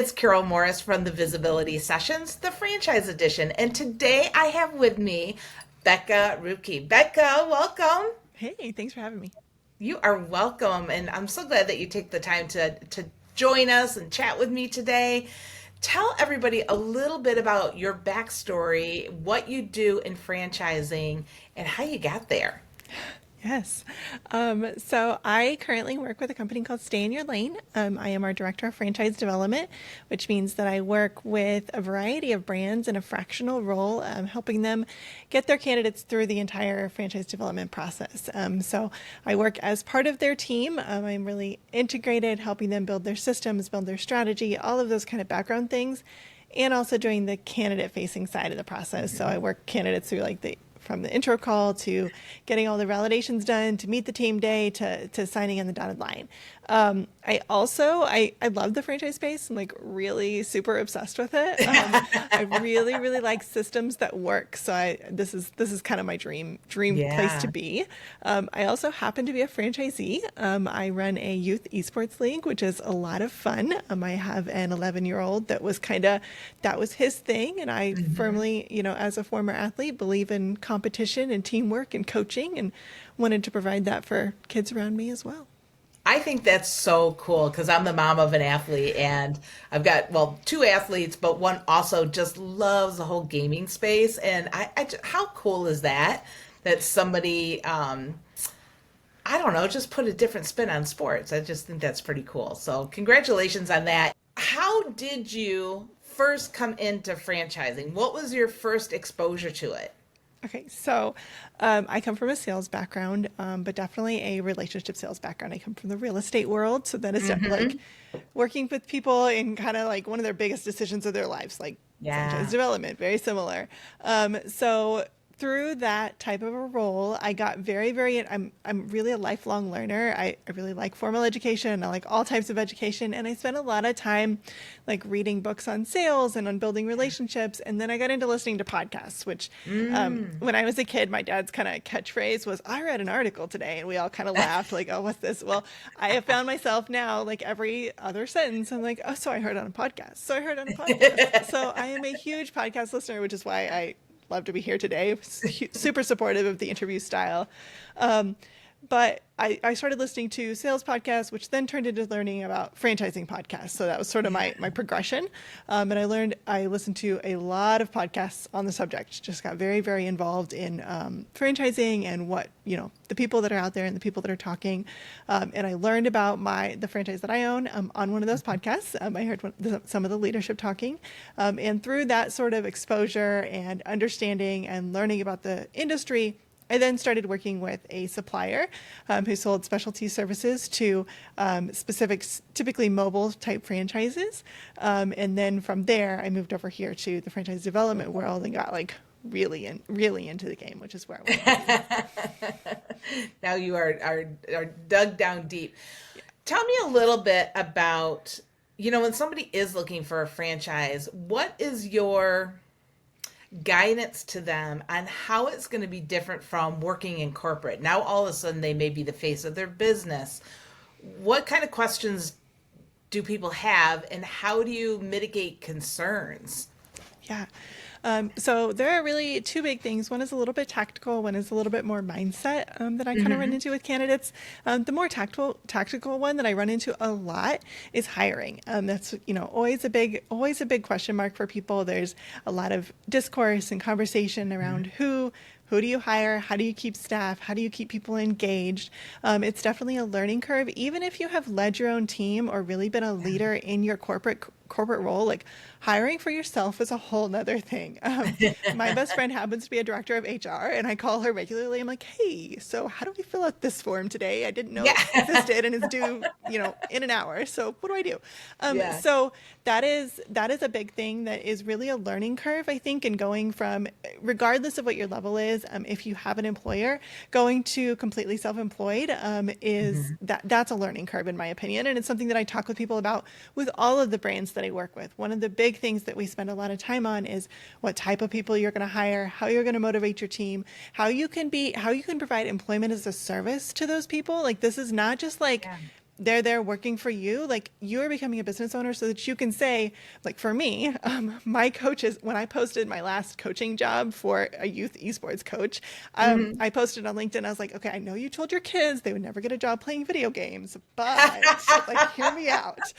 It's Karyl Morris from the Visibility Sessions, the franchise edition. And today I have with me Becca Ruke. Becca, welcome. Hey, thanks for having me. You are welcome. And I'm so glad that you take the time to join us and chat with me today. Tell everybody a little bit about your backstory, what you do in franchising, and how you got there. Yes. So I currently work with a company called Stay in Your Lane. I am our director of franchise development, which means that I work with a variety of brands in a fractional role, helping them get their candidates through the entire franchise development process. So I work as part of their team. I'm really integrated, helping them build their systems, build their strategy, all of those kind of background things, and also doing the candidate facing side of the process. So I work candidates through like the from the intro call to getting all the validations done to meet the team day to signing on the dotted line. I love the franchise space. I'm like really super obsessed with it. I really like systems that work. So this is kind of my dream place to Yeah. be. I also happen to be a franchisee. I run a youth esports league, which is a lot of fun. I have an 11-year-old that was his thing, and I Mhm. firmly, as a former athlete, believe in competition and teamwork and coaching, and wanted to provide that for kids around me as well. I think that's so cool because I'm the mom of an athlete and I've got, well, two athletes, but one also just loves the whole gaming space. And how cool is that? That somebody, I don't know, just put a different spin on sports. I just think that's pretty cool. So, congratulations on that. How did you first come into franchising? What was your first exposure to it? Okay, so I come from a sales background, but definitely a relationship sales background. I come from the real estate world, so that is like Hmm. working with people in kind of like one of their biggest decisions of their lives, like franchise Yeah. development, very similar. So through that type of a role, I got very, I'm really a lifelong learner. I really like formal education. I like all types of education. And I spent a lot of time like reading books on sales and on building relationships. And then I got into listening to podcasts, which Mm. when I was a kid, my dad's kind of catchphrase was, I read an article today. And we all kind of laughed, like, oh, what's this? Well, I have found myself now, like every other sentence, I'm like, oh, so I heard on a podcast. So I heard on a podcast. So I am a huge podcast listener, which is why I love to be here today. Super supportive of the interview style. Um, but I started listening to sales podcasts, which then turned into learning about franchising podcasts. So that was sort of Yeah. my progression. And I listened to a lot of podcasts on the subject, just got very involved in franchising and what, the people that are out there and the people that are talking. And I learned about the franchise that I own on one of those podcasts. I heard some of the leadership talking. And through that sort of exposure and understanding and learning about the industry, I then started working with a supplier who sold specialty services to specific, typically mobile type franchises. And then from there, I moved over here to the franchise development world and got like really into the game, which is where I want to be. Now you are dug down deep. Yeah. Tell me a little bit about, when somebody is looking for a franchise, what is your guidance to them on how it's going to be different from working in corporate? Now all of a sudden they may be the face of their business. What kind of questions do people have and how do you mitigate concerns? Yeah. So there are really two big things. One is a little bit tactical. One is a little bit more mindset that I kind of run Hmm. into with candidates. The more tactical one that I run into a lot is hiring. That's always a big question mark for people. There's a lot of discourse and conversation around who do you hire? How do you keep staff? How do you keep people engaged? It's definitely a learning curve. Even if you have led your own team or really been a leader in your corporate role, like hiring for yourself is a whole nother thing. My best friend happens to be a director of HR, and I call her regularly. I'm like, hey, so how do we fill out this form today? I didn't know Yeah. it existed and it's due, in an hour. So what do I do? Yeah. So that is a big thing that is really a learning curve, I think, in going from, regardless of what your level is, if you have an employer, going to completely self-employed is Hmm. that's a learning curve in my opinion, and it's something that I talk with people about with all of the brands that I work with. One of the big things that we spend a lot of time on is what type of people you're going to hire, how you're going to motivate your team, how you can provide employment as a service to those people. Like this is not just like Yeah. they're there working for you. Like, you're becoming a business owner so that you can say, like, for me, my coaches, when I posted my last coaching job for a youth esports coach, Hmm. I posted on LinkedIn. I was like, okay, I know you told your kids they would never get a job playing video games, but like, hear me out.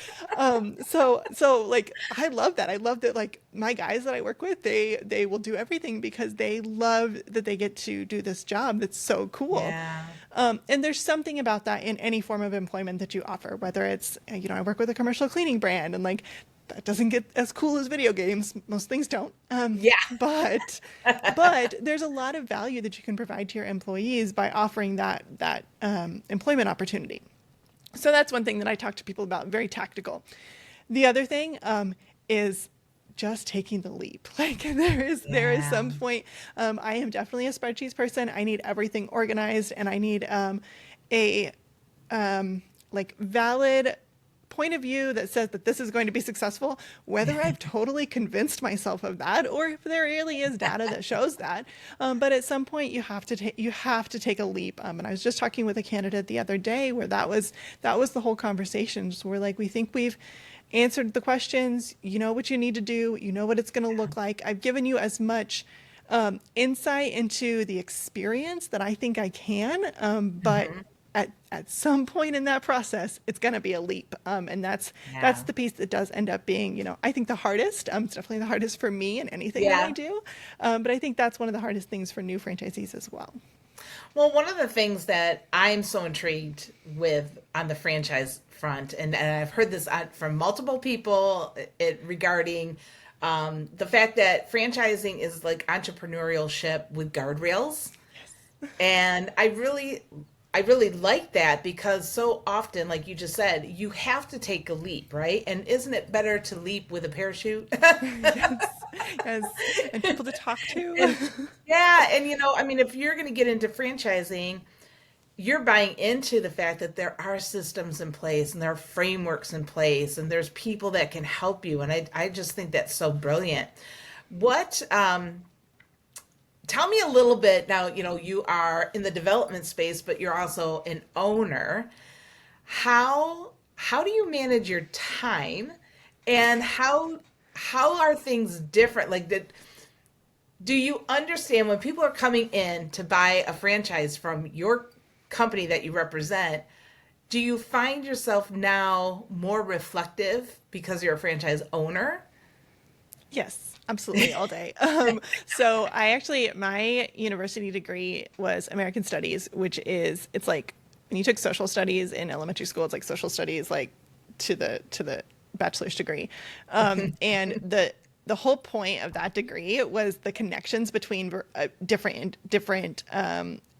So like, I love that. I love that. Like, my guys that I work with, they will do everything because they love that they get to do this job. That's so cool. Yeah. And there's something about that in any form of employment that you offer, whether it's, I work with a commercial cleaning brand, and like, that doesn't get as cool as video games. Most things don't. Yeah. But there's a lot of value that you can provide to your employees by offering that employment opportunity. So that's one thing that I talk to people about, very tactical. The other thing is just taking the leap. Like, there is Yeah. some point. I am definitely a spreadsheets person. I need everything organized, and I need a like, valid point of view that says that this is going to be successful, whether I've totally convinced myself of that or if there really is data that shows that. But at some point, you have to take a leap. And I was just talking with a candidate the other day where that was the whole conversation. So we're like, we think we've answered the questions. You know what you need to do. You know what it's going to look like. I've given you as much insight into the experience that I think I can, but Hmm. at some point in that process, it's going to be a leap, and that's Yeah. the piece that does end up being, I think, the hardest. It's definitely the hardest for me in anything that I Yeah. do, but I think that's one of the hardest things for new franchisees as well. Well, one of the things that I'm so intrigued with on the franchise front, and I've heard this from multiple people, regarding the fact that franchising is like entrepreneurship with guardrails. And I really like that, because so often, like you just said, you have to take a leap, right? And isn't it better to leap with a parachute? Yes, yes, and people to talk to. And yeah, and I mean, if you're going to get into franchising, you're buying into the fact that there are systems in place and there are frameworks in place and there's people that can help you. And I just think that's so brilliant. What Tell me a little bit now, you are in the development space, but you're also an owner. How do you manage your time, and how are things different? Like, do you understand when people are coming in to buy a franchise from your company that you represent? Do you find yourself now more reflective because you're a franchise owner? Yes, absolutely, all day. So my university degree was American Studies, which it's like when you took social studies in elementary school, it's like social studies, like, to the bachelor's degree. And the whole point of that degree was the connections between different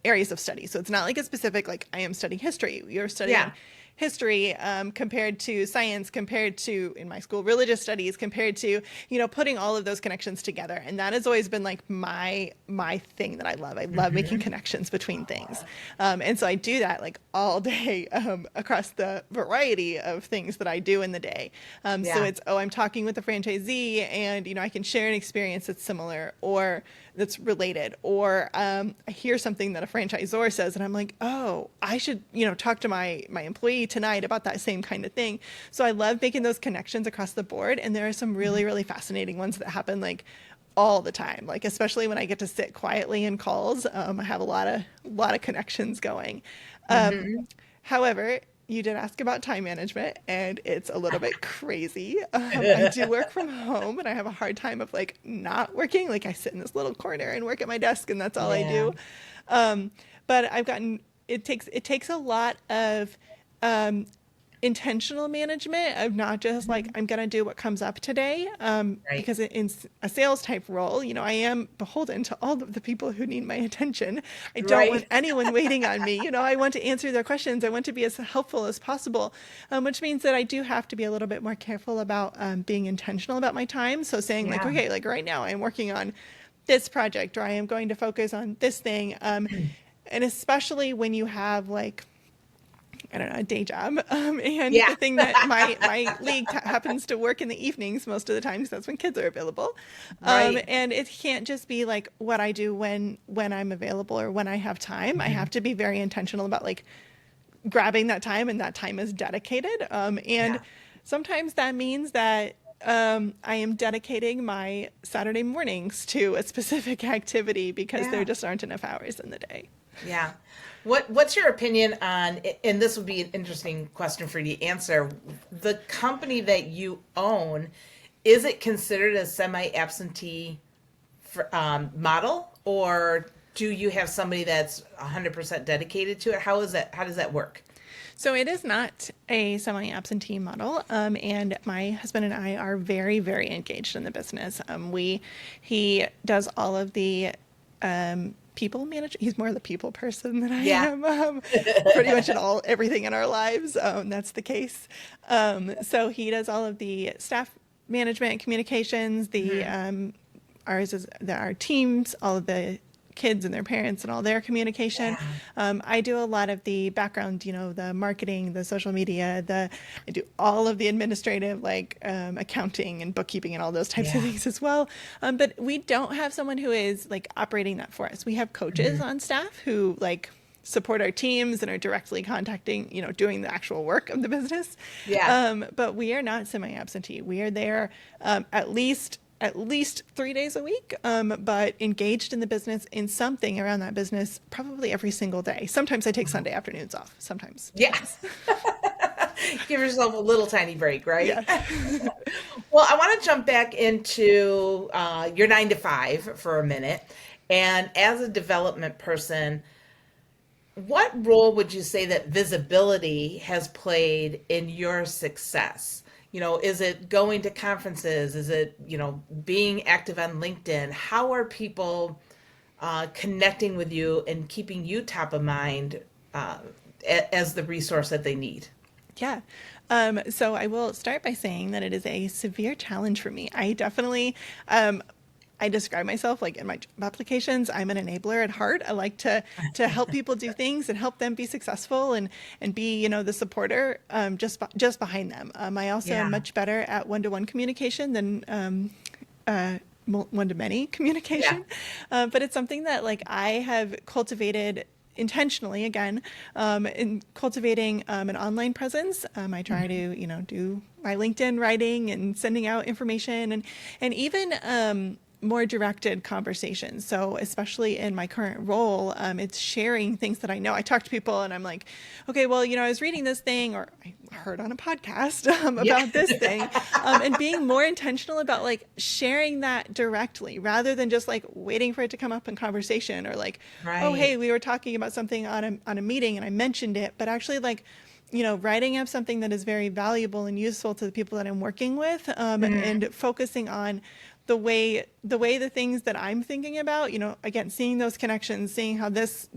areas of study. So it's not like a specific, like, I am studying history. You're studying Yeah. history, compared to science, compared to, in my school, religious studies, compared to, putting all of those connections together. And that has always been like my thing that I love. I love making Hmm. connections between things. And so I do that, like, all day, across the variety of things that I do in the day. So Yeah. it's, I'm talking with a franchisee, and, I can share an experience that's similar or that's related, or I hear something that a franchisor says, and I'm like, oh, I should, talk to my employee tonight about that same kind of thing. So I love making those connections across the board, and there are some really, really fascinating ones that happen, like, all the time. Like, especially when I get to sit quietly in calls, I have a lot of connections going. Um, Hmm. However, you did ask about time management, and it's a little bit crazy. I do work from home, and I have a hard time of, like, not working. Like, I sit in this little corner and work at my desk, and that's all I Yeah. do. Um, but it takes a lot of um, intentional management of not just like, Mhm. I'm going to do what comes up today, Right. because in a sales type role, I am beholden to all of the people who need my attention. I don't want Right. anyone waiting on me. I want to answer their questions. I want to be as helpful as possible, which means that I do have to be a little bit more careful about being intentional about my time. So saying, like, Yeah. okay, like, right now I'm working on this project, or I am going to focus on this thing. And especially when you have, like, I don't know, a day job. And Yeah. the thing that my league happens to work in the evenings most of the time, because that's when kids are available. Right. And it can't just be like what I do when I'm available or when I have time. I have Mhm. to be very intentional about, like, grabbing that time, and that time is dedicated. And Yeah. sometimes that means that I am dedicating my Saturday mornings to a specific activity because there Yeah. just aren't enough hours in the day. Yeah. What's your opinion on, and this would be an interesting question for you to answer, the company that you own, is it considered a semi-absentee model, or do you have somebody that's 100% dedicated to it? How does that work? So it is not a semi-absentee model, and my husband and I are very, very engaged in the business. He does all of the people management. He's more the people person than I Yeah. am. Pretty much in everything in our lives, that's the case. So he does all of the staff management, communications, the Hmm. our teams, all of the kids and their parents and all their communication. Yeah. I do a lot of the background, the marketing, the social media, I do all of the administrative, like accounting and bookkeeping and all those types of Yeah. things as well. But we don't have someone who is like operating that for us. We have coaches Hmm. on staff who like support our teams and are directly contacting, doing the actual work of the business. Yeah. But we are not semi-absentee. We are there at least 3 days a week, but engaged in the business in something around that business probably every single day. Sometimes I take Sunday afternoons off. Sometimes. Yeah. Give yourself a little tiny break, right? Yeah. Well, I want to jump back into your 9 to 5 for a minute. And as a development person, what role would you say that visibility has played in your success? Is it going to conferences? Is it, being active on LinkedIn? How are people connecting with you and keeping you top of mind uh, as the resource that they need? Yeah. So I will start by saying that it is a severe challenge for me. I describe myself like in my job applications, I'm an enabler at heart. I like to help people do things and help them be successful and be, the supporter just behind them. I also am Yeah. much better at one-to-one communication than one-to-many Yeah. communication. But it's something that like I have cultivated intentionally again in cultivating an online presence. I try Mhm. to do my LinkedIn writing and sending out information and even more directed conversations. So especially in my current role, it's sharing things that I know. I talk to people and I'm like, okay, well, I was reading this thing or I heard on a podcast Yeah. about this thing, and being more intentional about like sharing that directly rather than just like waiting for it to come up in conversation or like, oh, hey, Right. we were talking about something on a meeting and I mentioned it, but actually like writing up something that is very valuable and useful to the people that I'm working with, Mhm. and focusing on the things that I'm thinking about, again, seeing those connections, seeing how this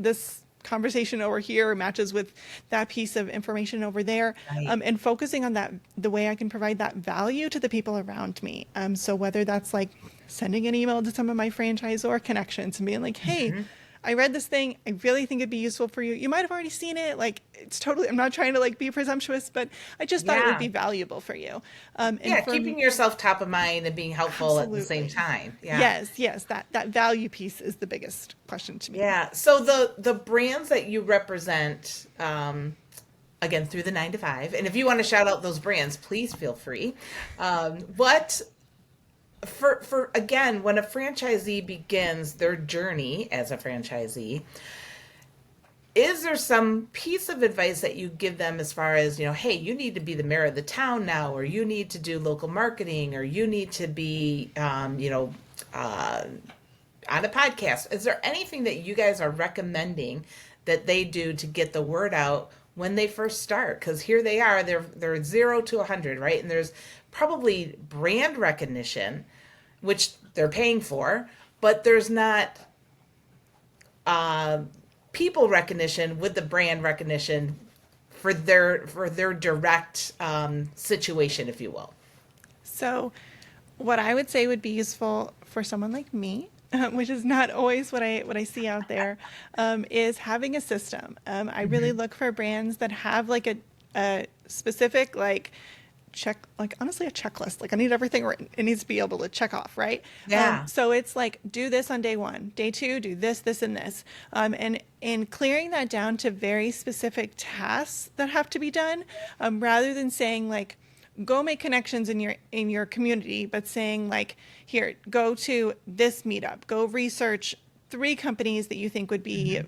conversation over here matches with that piece of information over there, Right. and focusing on that, the way I can provide that value to the people around me. So whether that's like sending an email to some of my franchisor connections and being like, hey, Mhm. I read this thing. I really think it'd be useful for you. You might have already seen it. Like, it's totally, I'm not trying to like be presumptuous, but I just thought it would Yeah. be valuable for you. And Yeah. for Keeping yourself top of mind and being helpful at the same Absolutely. time. Yeah. Yes, that value piece is the biggest question to me. Yeah. So the brands that you represent, again through the 9 to 5, and if you want to shout out those brands, please feel free. What for again, when a franchisee begins their journey as a franchisee, is there some piece of advice that you give them as far as, hey, you need to be the mayor of the town now, or you need to do local marketing, or you need to be, uh, on a podcast? Is there anything that you guys are recommending that they do to get the word out when they first start? Because here they are, they're 0 to 100, right? And there's probably brand recognition, which they're paying for, but there's not uh, people recognition with the brand recognition for their direct situation, if you will. So, what I would say would be useful for someone like me, which is not always what I see out there, is having a system. I really Hmm. look for brands that have like a specific like like honestly a checklist. Like I need everything written. It needs to be able to check off, right? Yeah. So it's like do this on day one, day two, do this, this, and this, and clearing that down to very specific tasks that have to be done, rather than saying like go make connections in your community, but saying like here go to this meetup, go research three companies that you think would be,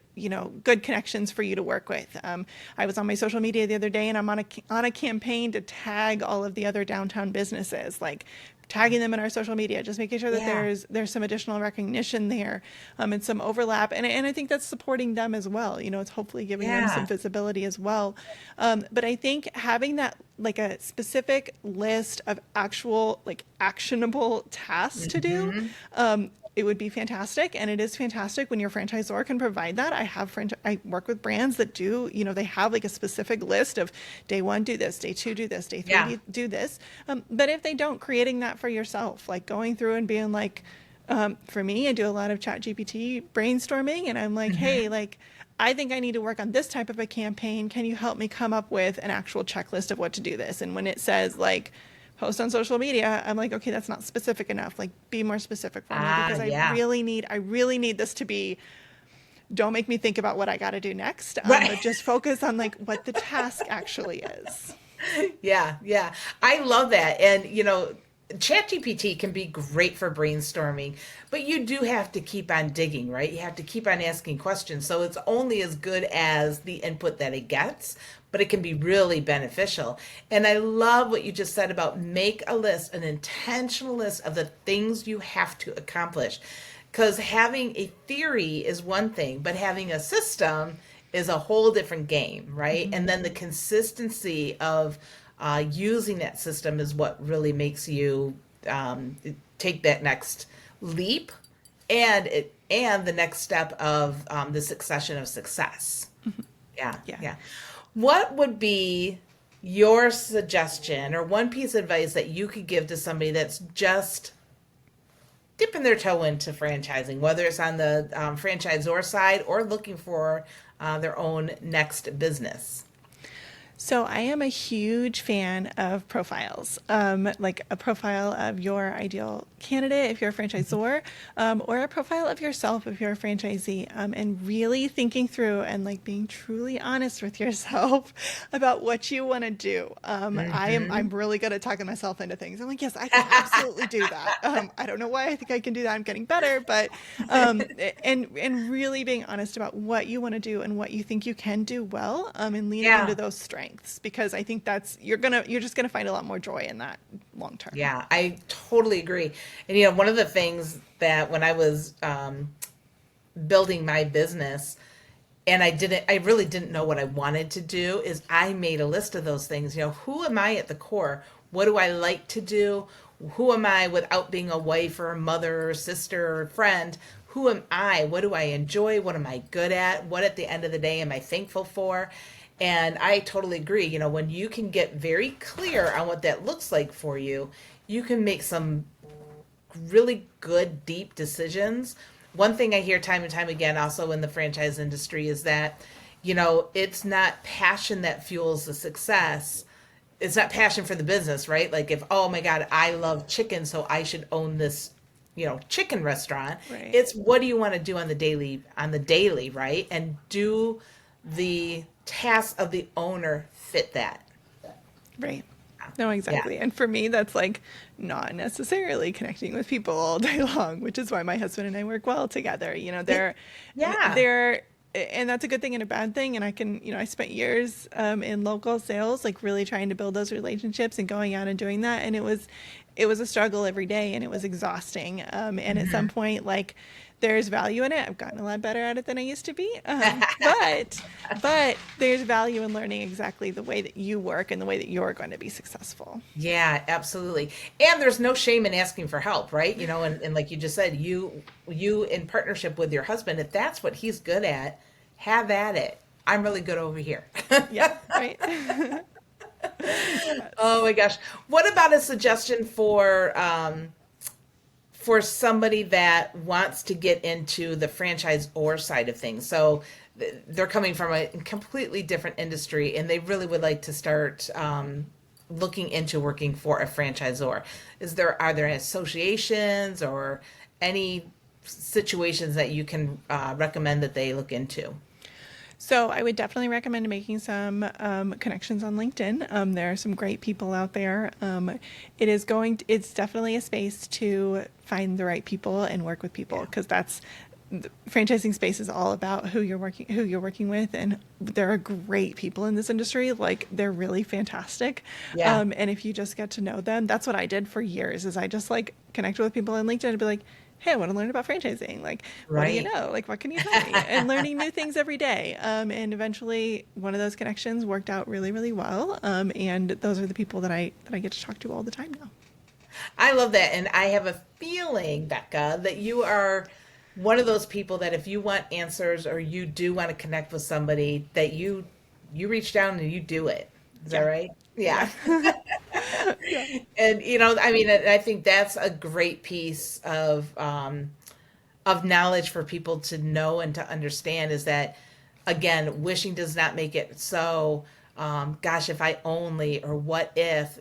good connections for you to work with. I was on my social media the other day, and I'm on a campaign to tag all of the other downtown businesses, like tagging them in our social media, just making sure that Yeah. there's some additional recognition there, and some overlap, and I think that's supporting them as well. It's hopefully giving them some Yeah. visibility as well. But I think having that like a specific list of actual like actionable tasks to do, Hmm. it would be fantastic, and it is fantastic when your franchisor can provide that. I work with brands that do, they have like a specific list of day one do this, day two do this, day three Yeah. do this. But if they don't, creating that for yourself, like going through and being like, for me, I do a lot of chat GPT brainstorming, and I'm like, hey, Hmm. like I think I need to work on this type of a campaign. Can you help me come up with an actual checklist of what to do this? And when it says like post on social media, I'm like, okay, that's not specific enough. Like be more specific for me, Ah, because yeah. I really need this to be, don't make me think about what I got to do next, Right. but just focus on like what the task actually is. Yeah, yeah. I love that. And, ChatGPT can be great for brainstorming, but you do have to keep on digging, right? You have to keep on asking questions. So it's only as good as the input that it gets, but it can be really beneficial. And I love what you just said about make a list, an intentional list of the things you have to accomplish. Because having a theory is one thing, but having a system is a whole different game, right? Mm-hmm. And then the consistency of using that system is what really makes you take that next leap and the next step of the succession of success. Yeah, Yeah. yeah. What would be your suggestion or one piece of advice that you could give to somebody that's just dipping their toe into franchising, whether it's on the franchisor side or looking for their own next business? So I am a huge fan of profiles, like a profile of your ideal candidate if you're a franchisor, or a profile of yourself if you're a franchisee, and really thinking through and like being truly honest with yourself about what you want to do. I'm Hmm. really good at talking myself into things. I'm like, yes, I can absolutely do that. I don't know why I think I can do that. I'm getting better, but and really being honest about what you want to do and what you think you can do well, and leaning into Yeah. those strengths, because I think that's you're just gonna find a lot more joy in that long term. Yeah, I totally agree. And one of the things that when I was building my business and I really didn't know what I wanted to do is I made a list of those things. Who am I at the core? What do I like to do? Who am I without being a wife or a mother or sister or friend? Who am I? What do I enjoy? What am I good at? What at the end of the day am I thankful for? And I totally agree. When you can get very clear on what that looks like for you, you can make some really good, deep decisions. One thing I hear time and time again, also in the franchise industry, is that, it's not passion that fuels the success. It's not passion for the business, right? Like if, oh my God, I love chicken, so I should own this, chicken restaurant. Right. It's what do you want to do on the daily, right? And do the tasks of the owner fit that? Right. No, Yeah. exactly. And for me, that's like not necessarily connecting with people all day long, which is why my husband and I work well together. Yeah. they're, and that's a good thing and a bad thing. And I can, I spent years in local sales, like really trying to build those relationships and going out and doing that. And it was a struggle every day, and it was exhausting. And at some Hmm. point, like, there's value in it. I've gotten a lot better at it than I used to be. But there's value in learning exactly the way that you work and the way that you're going to be successful. Yeah, absolutely. And there's no shame in asking for help, right? And like you just said, you in partnership with your husband, if that's what he's good at, have at it. I'm really good over here. Yeah, right. Oh Yes. my gosh. What about a suggestion for somebody that wants to get into the franchise or side of things? So they're coming from a completely different industry and they really would like to start looking into working for a franchisor? Are there associations or any situations that you can recommend that they look into? So I would definitely recommend making some connections on LinkedIn. There are some great people out there. It's definitely a space to find the right people and work with people, Yeah. because that's the franchising space is all about who you're working with, and there are great people in this industry. Like, they're really fantastic. Yeah. And if you just get to know them, that's what I did for years. Is I just like connected with people on LinkedIn and be like, hey, I want to learn about franchising. Like, what do you Right. know? Like, what can you tell me? And learning new things every day. And eventually, one of those connections worked out really, really well. And those are the people that I get to talk to all the time now. I love that. And I have a feeling, Becca, that you are one of those people that if you want answers or you do want to connect with somebody, that you reach down and you do it. Is that Yeah, right? yeah, Yeah. yeah, And I mean, and I think that's a great piece of knowledge for people to know and to understand is that, again, wishing does not make it so. Gosh, if I only, or what if,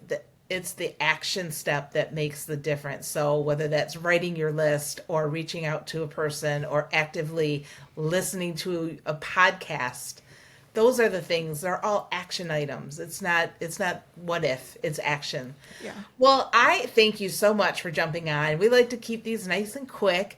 it's the action step that makes the difference. So whether that's writing your list or reaching out to a person or actively listening to a podcast, those are the things. They're all action items. It's not what if, it's action. yeah. Well, I thank you so much for jumping on. We like to keep these nice and quick,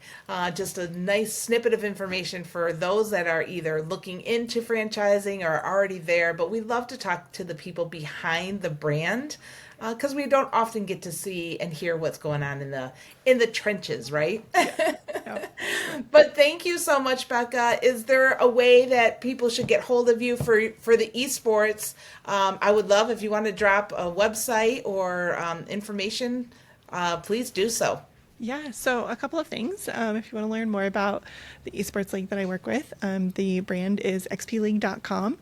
just a nice snippet of information for those that are either looking into franchising or are already there. But we love to talk to the people behind the brand because we don't often get to see and hear what's going on in the trenches, right? Yeah. No. But thank you so much, Becca. Is there a way that people should get hold of you for the esports? I would love if you want to drop a website or information. Please do so. Yeah, so a couple of things. If you want to learn more about the esports league that I work with, the brand is xpleague.com.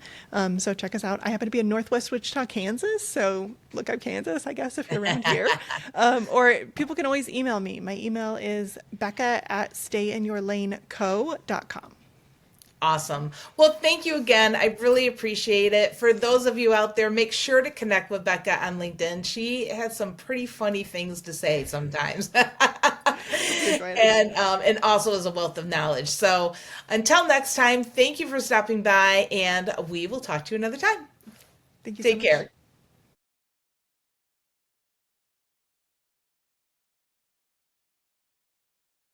So check us out. I happen to be in Northwest Wichita, Kansas. So look up Kansas, I guess, if you're around here. Or people can always email me. My email is becca@stayinyourlaneco.com. Awesome. Well, thank you again. I really appreciate it. For those of you out there, make sure to connect with Becca on LinkedIn. She has some pretty funny things to say sometimes. Good one. And also is a wealth of knowledge. So until next time, thank you for stopping by, and we will talk to you another time. Thank you so Take much. care.